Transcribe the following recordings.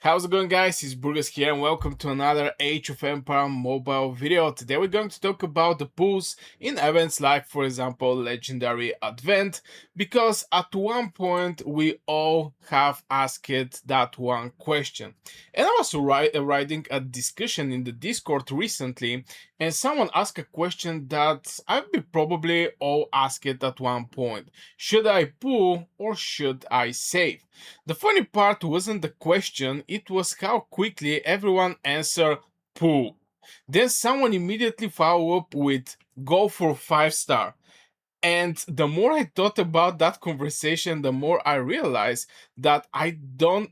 How's it going, guys? It's Burgers here and welcome to another Age of Empire mobile video. Today we're going to talk about the pulls in events like, for example, Legendary Advent, because at one point we all have asked that one question. And I was writing a discussion in the Discord recently, and someone asked a question that I've been probably all asked at one point. Should I pull or should I save? The funny part wasn't the question, it was how quickly everyone answered pull. Then someone immediately followed up with go for 5-star. And the more I thought about that conversation, the more I realized that I don't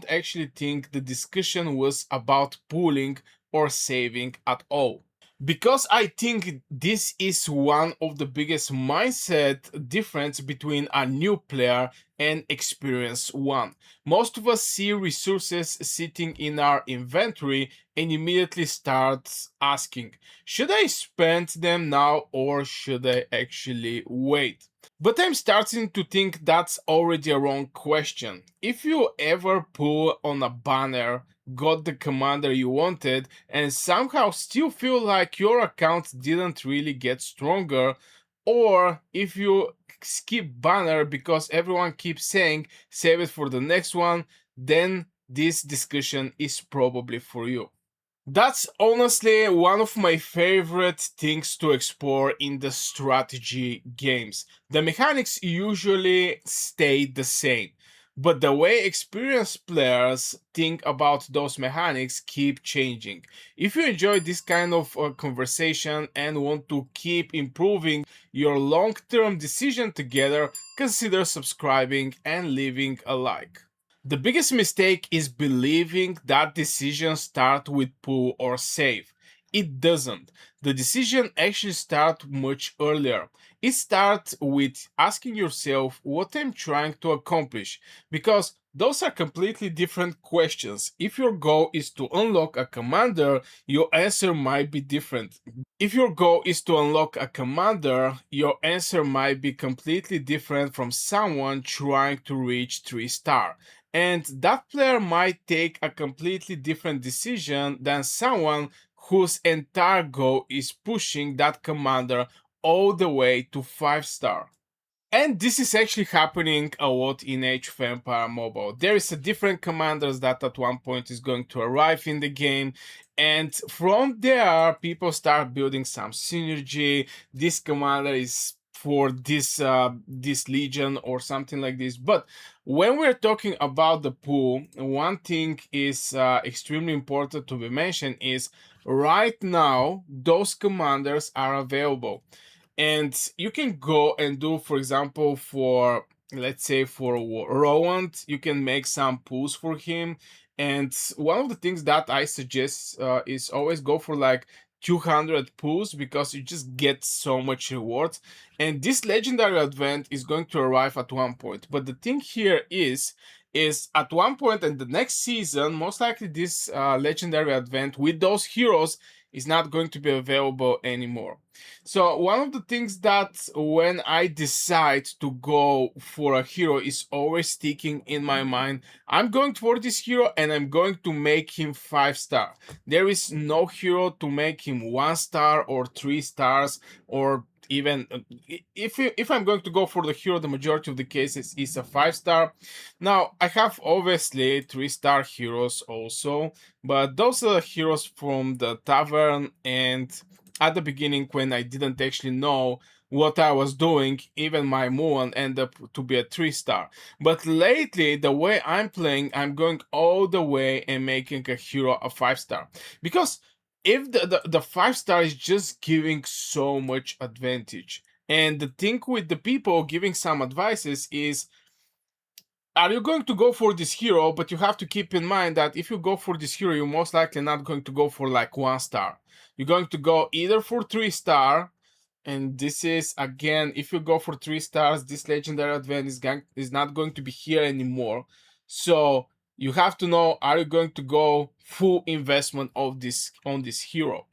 actually think the discussion was about pulling or saving at all, because I think this is one of the biggest mindset difference between a new player and experienced one. Most of us see resources sitting in our inventory and immediately start asking, should I spend them now or should I actually wait? But I'm starting to think that's already a wrong question. If you ever pull on a banner, got the commander you wanted, and somehow still feel like your account didn't really get stronger, or if you skip banner because everyone keeps saying save it for the next one, then this discussion is probably for you. That's honestly one of my favorite things to explore in the strategy games. The mechanics usually stay the same, but the way experienced players think about those mechanics keep changing. If you enjoy this kind of conversation and want to keep improving your long-term decision together, consider subscribing and leaving a like. The biggest mistake is believing that decisions start with pull or save. It doesn't. The decision actually starts much earlier. It starts with asking yourself what I'm trying to accomplish, because those are completely different questions. If your goal is to unlock a commander, your answer might be different. If your goal is to unlock a commander, your answer might be completely different from someone trying to reach 3-star. And that player might take a completely different decision than someone whose entire goal is pushing that commander all the way to 5-star. And this is actually happening a lot in Age of Empire Mobile. There is a different commanders that at one point is going to arrive in the game, and from there people start building some synergy. This commander is for this legion or something like this. But when we're talking about the pool, one thing is extremely important to be mentioned is right now those commanders are available. And you can go and do, for example, for let's say for Roland, you can make some pulls for him. And one of the things that I suggest is always go for like 200 pulls, because you just get so much rewards. And this legendary event is going to arrive at one point. But the thing here is at one point in the next season, most likely this legendary event with those heroes is not going to be available anymore. So one of the things that when I decide to go for a hero is always sticking in my mind, I'm going for this hero and I'm going to make him 5-star. There is no hero to make him 1-star or 3 stars, or even if I'm going to go for the hero, the majority of the cases is a 5-star. Now I have obviously 3-star heroes also, but those are heroes from the tavern, and at the beginning when I didn't actually know what I was doing, even my Muon ended up to be a 3-star. But lately, the way I'm playing, I'm going all the way and making a hero a 5-star. Because if the 5-star is just giving so much advantage. And the thing with the people giving some advices is, are you going to go for this hero? But you have to keep in mind that if you go for this hero, you're most likely not going to go for like 1-star. You're going to go either for 3-star, and this is again, if you go for 3 stars, this legendary event is not going to be here anymore. So you have to know, are you going to go full investment of this on this hero?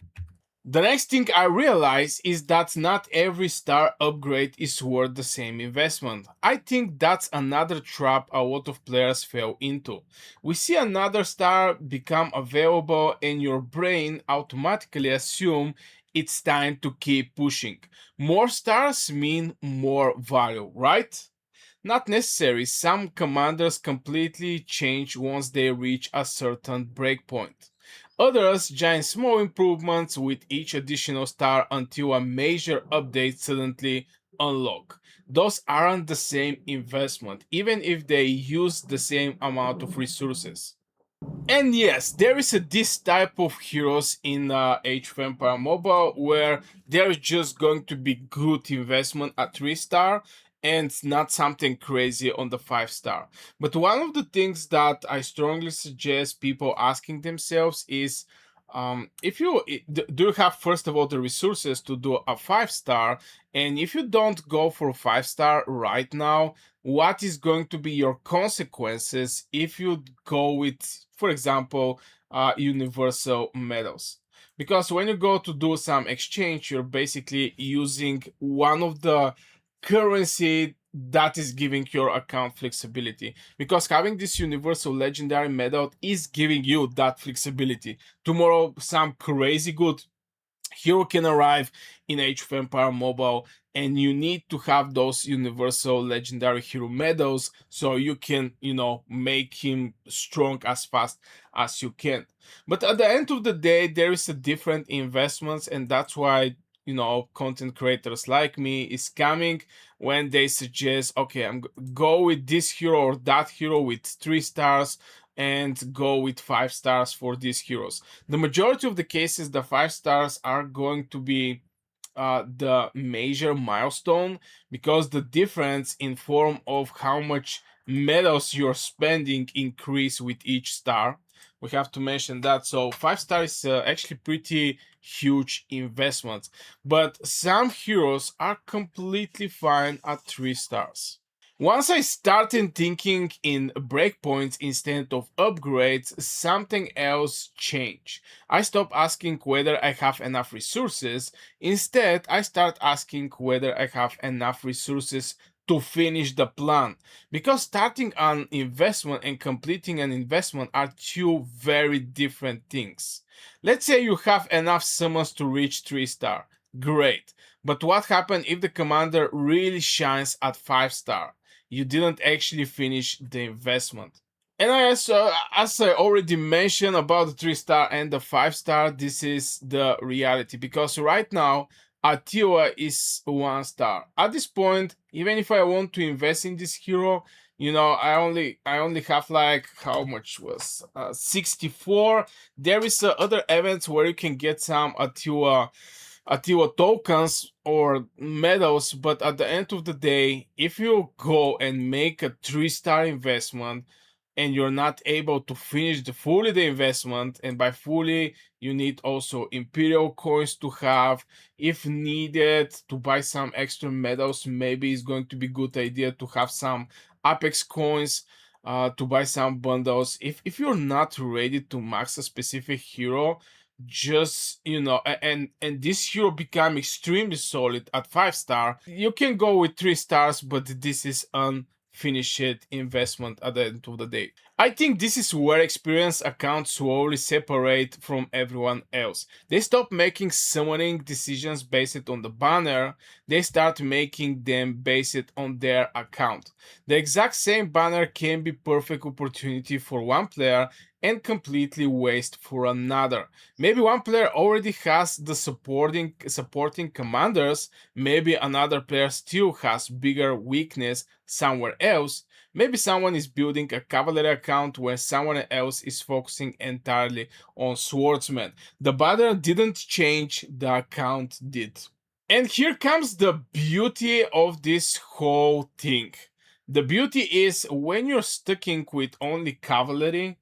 The next thing I realize is that not every star upgrade is worth the same investment. I think that's another trap a lot of players fell into. We see another star become available and your brain automatically assume it's time to keep pushing. More stars mean more value, right? Not necessary. Some commanders completely change once they reach a certain breakpoint. Others giant small improvements with each additional star until a major update suddenly unlock. Those aren't the same investment, even if they use the same amount of resources. And yes, there is this type of heroes in Age of Empire Mobile where there is just going to be good investment at 3 star and not something crazy on the 5 star. But one of the things that I strongly suggest people asking themselves is if you do you have first of all the resources to do a 5 star, and if you don't go for 5 star right now, what is going to be your consequences if you go with, for example, universal medals? Because when you go to do some exchange, you're basically using one of the currency that is giving your account flexibility, because having this universal legendary medal is giving you that flexibility. Tomorrow some crazy good hero can arrive in Age of Empire Mobile, and you need to have those universal legendary hero medals so you can, make him strong as fast as you can. But at the end of the day, there is a different investments, and that's why content creators like me is coming when they suggest, okay, go with this hero or that hero with 3 stars and go with 5 stars for these heroes. The majority of the cases, the 5 stars are going to be the major milestone, because the difference in form of how much medals you're spending increase with each star. We have to mention that. So 5 star is actually pretty huge investment, but some heroes are completely fine at 3 stars. Once I started thinking in breakpoints instead of upgrades, something else changed. I stopped asking whether I have enough resources. Instead, I start asking whether I have enough resources to finish the plan. Because starting an investment and completing an investment are two very different things. Let's say you have enough summons to reach 3 star. Great. But what happens if the commander really shines at 5 star? You didn't actually finish the investment. And as I already mentioned about the 3 star and the 5 star, this is the reality, because right now Attila is 1 star. At this point, even if I want to invest in this hero, I only have like, how much was 64. There is other events where you can get some Attila tokens or medals, but at the end of the day, if you go and make a 3 star investment and you're not able to finish the investment, and by fully you need also imperial coins to have, if needed to buy some extra medals, maybe it's going to be good idea to have some apex coins to buy some bundles. If you're not ready to max a specific hero, just and this hero become extremely solid at 5 star, you can go with 3 stars, but this is unfinished investment at the end of the day. I think this is where experienced accounts slowly separate from everyone else. They stop making summoning decisions based on the banner, they start making them based on their account. The exact same banner can be perfect opportunity for one player and completely waste for another. Maybe one player already has the supporting commanders, maybe another player still has bigger weakness somewhere else. Maybe someone is building a cavalry account where someone else is focusing entirely on swordsmen. The banner didn't change, the account did. And here comes the beauty of this whole thing. The beauty is when you're sticking with only cavalry,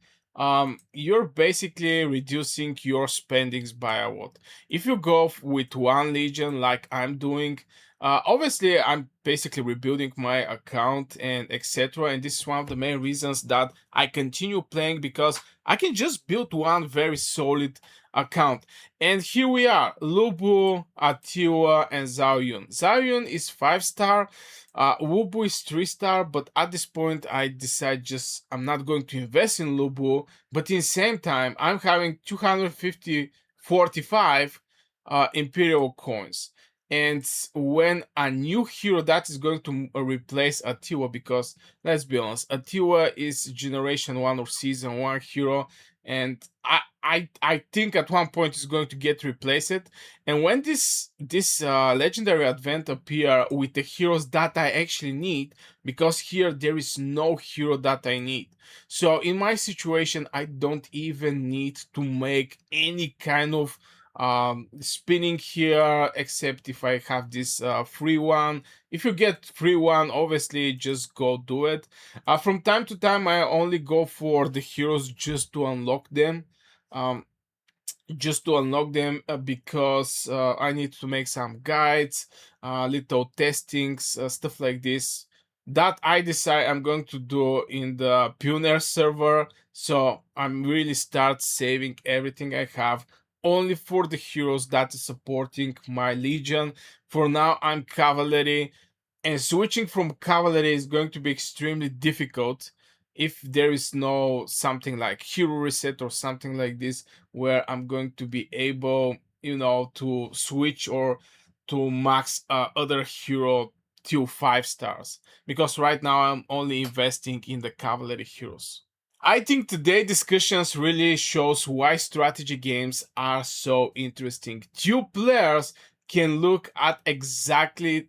you're basically reducing your spendings by a lot. If you go with one legion like I'm doing, obviously I'm basically rebuilding my account and etc. And this is one of the main reasons that I continue playing, because I can just build one very solid account. And here we are: Lubu, Atiwa, and Zaoyun. Zaoyun is 5 star. Lubu is 3 star, but at this point I decide just I'm not going to invest in Lubu. But in the same time, I'm having 250 45 Imperial coins. And when a new hero that is going to replace Atiwa, because let's be honest, Atiwa is Generation 1 or Season 1 hero, and I think at one point it's going to get replaced. And when this legendary event appear with the heroes that I actually need, because here there is no hero that I need. So in my situation, I don't even need to make any kind of spinning here, except if I have this free one. If you get free one, obviously just go do it. From time to time, I only go for the heroes just to unlock them. Um, because I need to make some guides, little testings, stuff like this. That I decide I'm going to do in the Pioneer server. So I'm really start saving everything I have only for the heroes that is supporting my legion. For now, I'm cavalry, and switching from cavalry is going to be extremely difficult if there is no something like hero reset or something like this, where I'm going to be able, to switch or to max other hero to 5 stars, because right now I'm only investing in the cavalry heroes. I think today discussions really shows why strategy games are so interesting. Two players can look at the exactly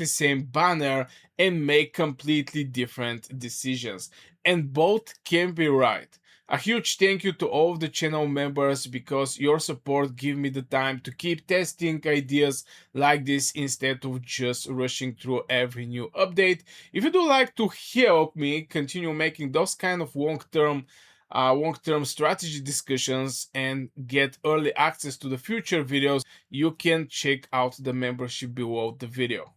same banner and make completely different decisions, and both can be right. A huge thank you to all of the channel members, because your support give me the time to keep testing ideas like this instead of just rushing through every new update. If you do like to help me continue making those kind of long-term strategy discussions and get early access to the future videos, you can check out the membership below the video.